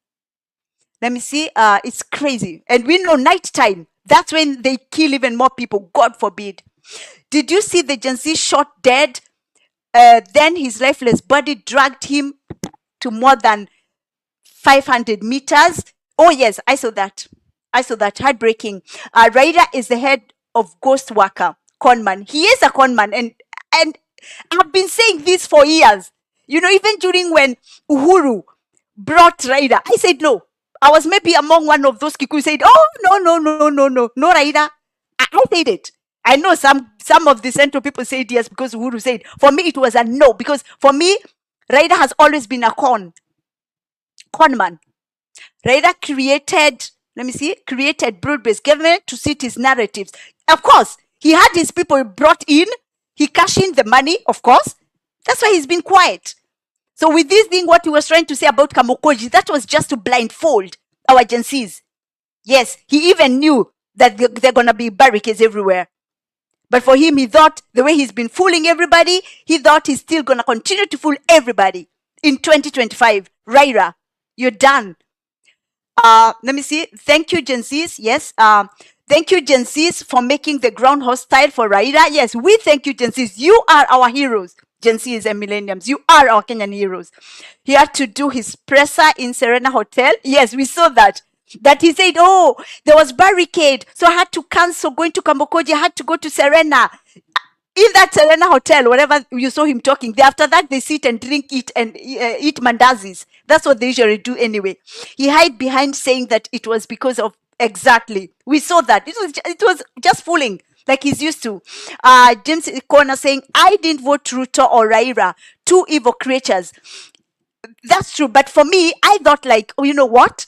Let me see. It's crazy. And we know nighttime, that's when they kill even more people. God forbid. Did you see the Gen Z shot dead? Then his lifeless body dragged him to more than 500 meters. Oh, yes, I saw that. I saw that. Heartbreaking. Raida is the head of Ghost Worker, conman. He is a conman. And I've been saying this for years. You know, even during when Uhuru brought Raida, I said no. I was maybe among one of those Kikuyu who said, oh, no, Raida. I said it. I know some of the central people said yes because Uhuru said. For me, it was a no, because for me, Raida has always been a conman. Raida created broad-based government to suit his narratives. Of course, he had his people brought in. He cashed in the money, of course. That's why he's been quiet. So with this thing, what he was trying to say about Kamukoji, that was just to blindfold our agencies. Yes, he even knew that there are going to be barricades everywhere. But for him, he thought the way he's been fooling everybody, he thought he's still going to continue to fool everybody. In 2025, Raira, you're done. Let me see. Thank you, Gen Zs. Yes. Thank you, Gen Zs, for making the ground hostile for Raira. Yes, we thank you, Gen Zs. You are our heroes. Gen Zs and millenniums. You are our Kenyan heroes. He had to do his presser in Serena Hotel. Yes, we saw that. That he said, oh, there was barricade, so I had to cancel going to Kambokoji. I had to go to Serena. In that Serena Hotel, wherever you saw him talking, after that they sit and drink, eat mandazis. That's what they usually do anyway. He hid behind saying that it was because of, exactly. We saw that. It was just fooling, like he's used to. James Corner saying, I didn't vote Ruto or Raira, two evil creatures. That's true. But for me, I thought like, oh, you know what?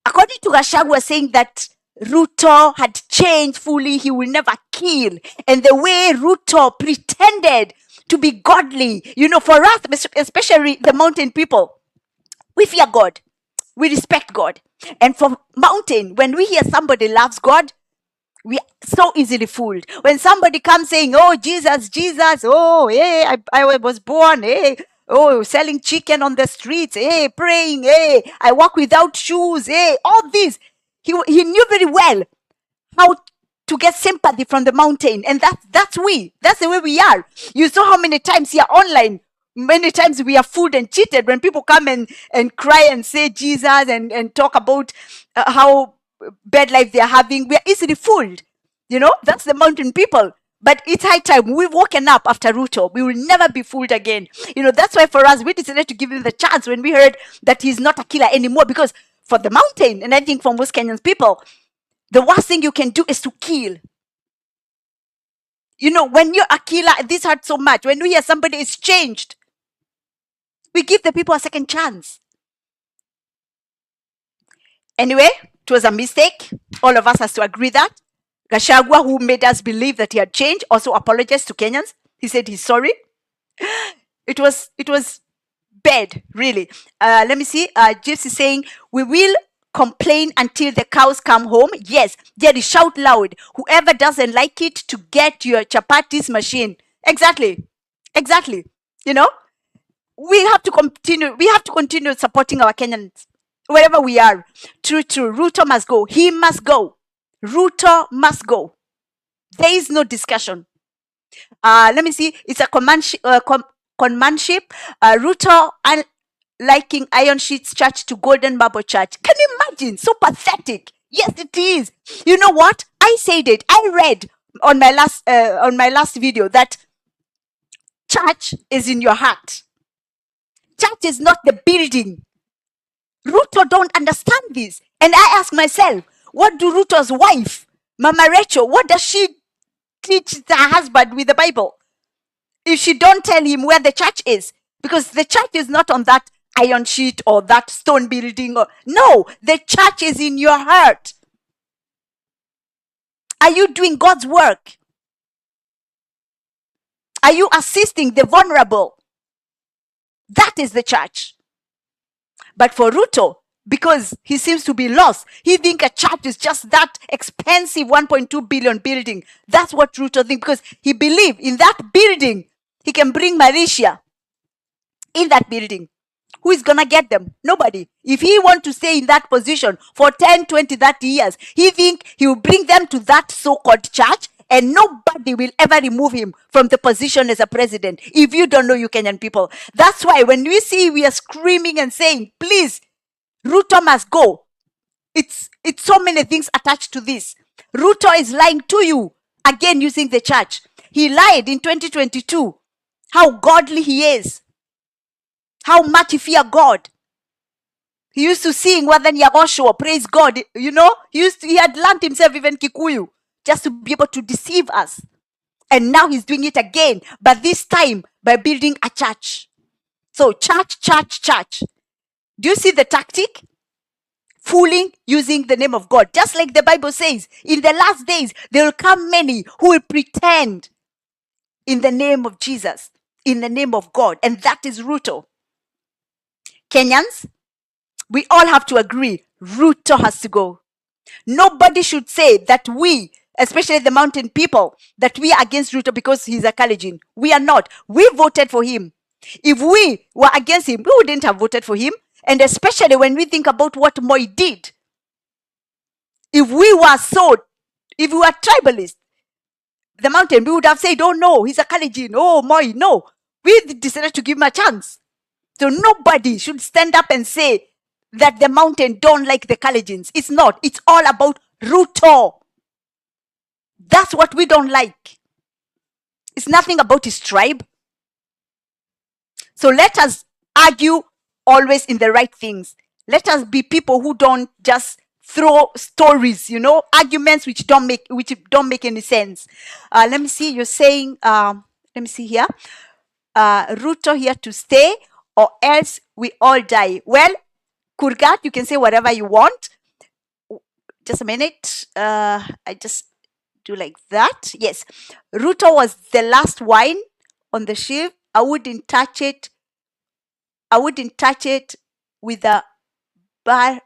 According to Gachagua saying that Ruto had changed fully, he will never kill. And the way Ruto pretended to be godly, you know, for us, especially the mountain people, we fear God. We respect God. And for mountain, when we hear somebody loves God, we are so easily fooled. When somebody comes saying, oh, Jesus, oh, hey, I was born, hey, oh, selling chicken on the streets, hey, praying, hey, I walk without shoes, hey, all this. He knew very well how to get sympathy from the mountain. And that's the way we are. You saw how many times here online, many times we are fooled and cheated when people come and cry and say Jesus and talk about how bad life they're having. We are easily fooled. You know, that's the mountain people. But it's high time. We've woken up after Ruto. We will never be fooled again. You know, that's why for us, we decided to give him the chance when we heard that he's not a killer anymore. Because for the mountain, and I think for most Kenyan people, the worst thing you can do is to kill. You know, when you're a killer, this hurts so much. When we hear somebody is changed, we give the people a second chance. Anyway, it was a mistake. All of us has to agree that. Gachagua, who made us believe that he had changed, also apologized to Kenyans. He said he's sorry. It was bad, really. Let me see. Gypsy saying, we will complain until the cows come home. Yes, Jerry, shout loud. Whoever doesn't like it, to get your chapatis machine. Exactly. You know, we have to continue supporting our Kenyans wherever we are. True. Ruto must go. He must go. Ruto must go. There is no discussion. Let me see. It's a conmanship. Ruto liking Iron Sheets Church to Golden Marble Church. Can you imagine? So pathetic. Yes, it is. You know what? I said it. I read on my last video that church is in your heart. Church is not the building. Ruto don't understand this. And I ask myself, what do Ruto's wife, Mama Rachel, what does she teach her husband with the Bible? If she don't tell him where the church is, because the church is not on that iron sheet or that stone building. No, the church is in your heart. Are you doing God's work? Are you assisting the vulnerable? That is the church. But for Ruto, because he seems to be lost, he thinks a church is just that expensive 1.2 billion building. That's what Ruto thinks, because he believes in that building, he can bring Malaysia in that building. Who is going to get them? Nobody. If he want to stay in that position for 10, 20, 30 years, he think he will bring them to that so-called church and nobody will ever remove him from the position as a president. If you don't know, you Kenyan people. That's why when we are screaming and saying, please, Ruto must go. It's so many things attached to this. Ruto is lying to you, again using the church. He lied in 2022. How godly he is. How much he fear God. He used to sing Wadhan Yagoshua, praise God. He had learned himself even Kikuyu just to be able to deceive us. And now he's doing it again, but this time by building a church. So church. Do you see the tactic? Fooling, using the name of God. Just like the Bible says, in the last days, there will come many who will pretend in the name of Jesus, in the name of God. And that is Ruto. Kenyans, we all have to agree, Ruto has to go. Nobody should say that we, especially the mountain people, that we are against Ruto because he's a Kalenjin. We are not. We voted for him. If we were against him, we wouldn't have voted for him. And especially when we think about what Moi did. If we were tribalist, the mountain, we would have said, oh no, he's a Kalenjin. Oh, Moi, no. We decided to give him a chance. So nobody should stand up and say that the mountain don't like the Kalenjins. It's not. It's all about Ruto. That's what we don't like. It's nothing about his tribe. So let us argue always in the right things. Let us be people who don't just throw stories, arguments which don't make any sense. Let me see. You're saying, let me see here. Ruto here to stay, or else we all die. Well, Kurgat, you can say whatever you want. Just a minute. I just do like that. Yes. Ruto was the last wine on the ship. I wouldn't touch it with a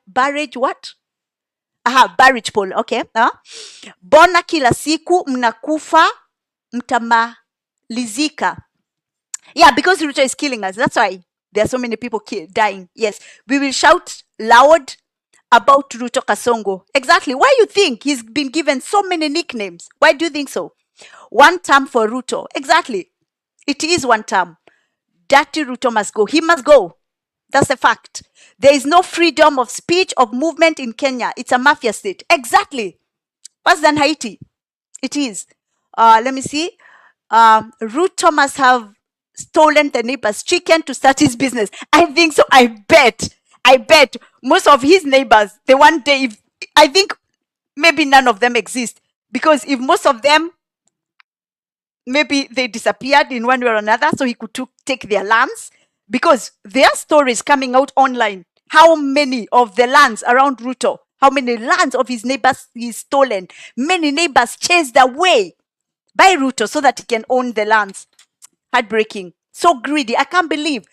barrage. What? Barrage pole. Okay. Bona kila siku mnakufa mtamalizika. Yeah, because Ruto is killing us. That's why there are so many people dying. Yes. We will shout loud about Ruto Kasongo. Exactly. Why you think he's been given so many nicknames? Why do you think so? One term for Ruto. Exactly. It is one term. Dirty Ruto must go. He must go. That's a fact. There is no freedom of speech, of movement in Kenya. It's a mafia state. Exactly. Worse than Haiti. It is. Let me see. Ruto must have stolen the neighbor's chicken to start his business. I think so. I bet most of his neighbors, I think maybe none of them exist. Because if most of them, maybe they disappeared in one way or another, so he could take their lands. Because there are stories coming out online. How many of the lands around Ruto, how many lands of his neighbors he's stolen? Many neighbors chased away by Ruto so that he can own the lands. Heartbreaking. So greedy. I can't believe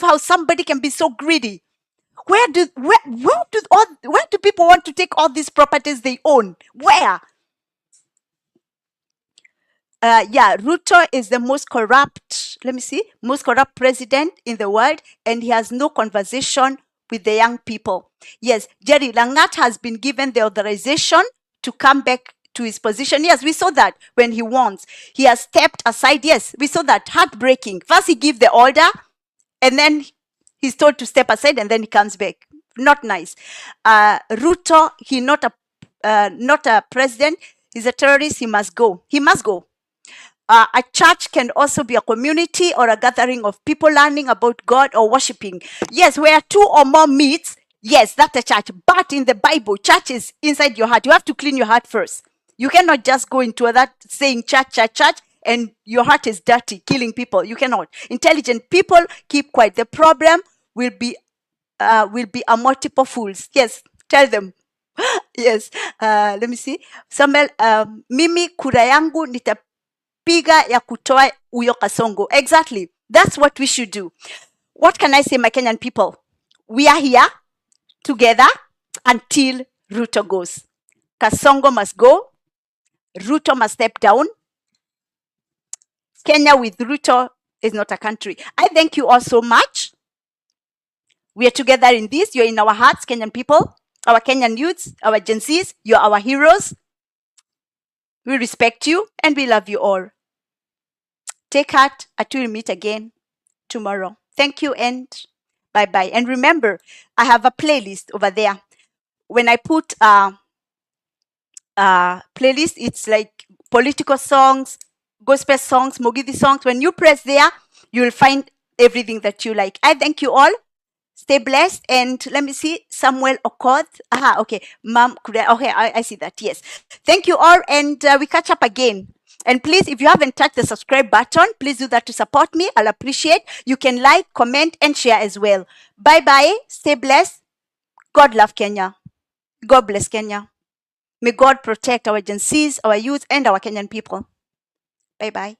how somebody can be so greedy. Where do people want to take all these properties they own? Where? Ruto is the most corrupt president in the world, and he has no conversation with the young people. Yes, Jerry Langat has been given the authorization to come back to his position. Yes, we saw that when he wants. He has stepped aside. Yes, we saw that. Heartbreaking. First he gives the order, and then he's told to step aside, and then he comes back. Not nice. Ruto, he not a president. He's a terrorist. He must go. He must go. A church can also be a community or a gathering of people learning about God or worshiping. Yes, where two or more meets, yes, that's a church. But in the Bible, church is inside your heart. You have to clean your heart first. You cannot just go into that saying church, and your heart is dirty, killing people. You cannot. Intelligent people keep quiet. The problem will be a multiple fools. Yes, tell them. Yes, let me see. Samuel, mimi kura yangu nitapiga ya kutoa uyo Kasongo. Exactly. That's what we should do. What can I say, my Kenyan people? We are here together until Ruto goes. Kasongo must go. Ruto must step down. Kenya with Ruto is not a country. I thank you all so much. We are together in this. You're in our hearts, Kenyan people, our Kenyan youths, our Gen Zs. You're our heroes. We respect you and we love you all. Take heart until we meet again tomorrow. Thank you and bye-bye. And remember, I have a playlist over there. When I put playlist, it's like political songs, gospel songs, Mogithi songs. When you press there, you'll find everything that you like. I thank you all. Stay blessed. And let me see, Samuel Okoth. Aha, okay. Mom, okay, I see that. Yes. Thank you all. And we catch up again. And please, if you haven't touched the subscribe button, please do that to support me. I'll appreciate. You can like, comment, and share as well. Bye-bye. Stay blessed. God love Kenya. God bless Kenya. May God protect our Gen Zs, our youth, and our Kenyan people. Bye-bye.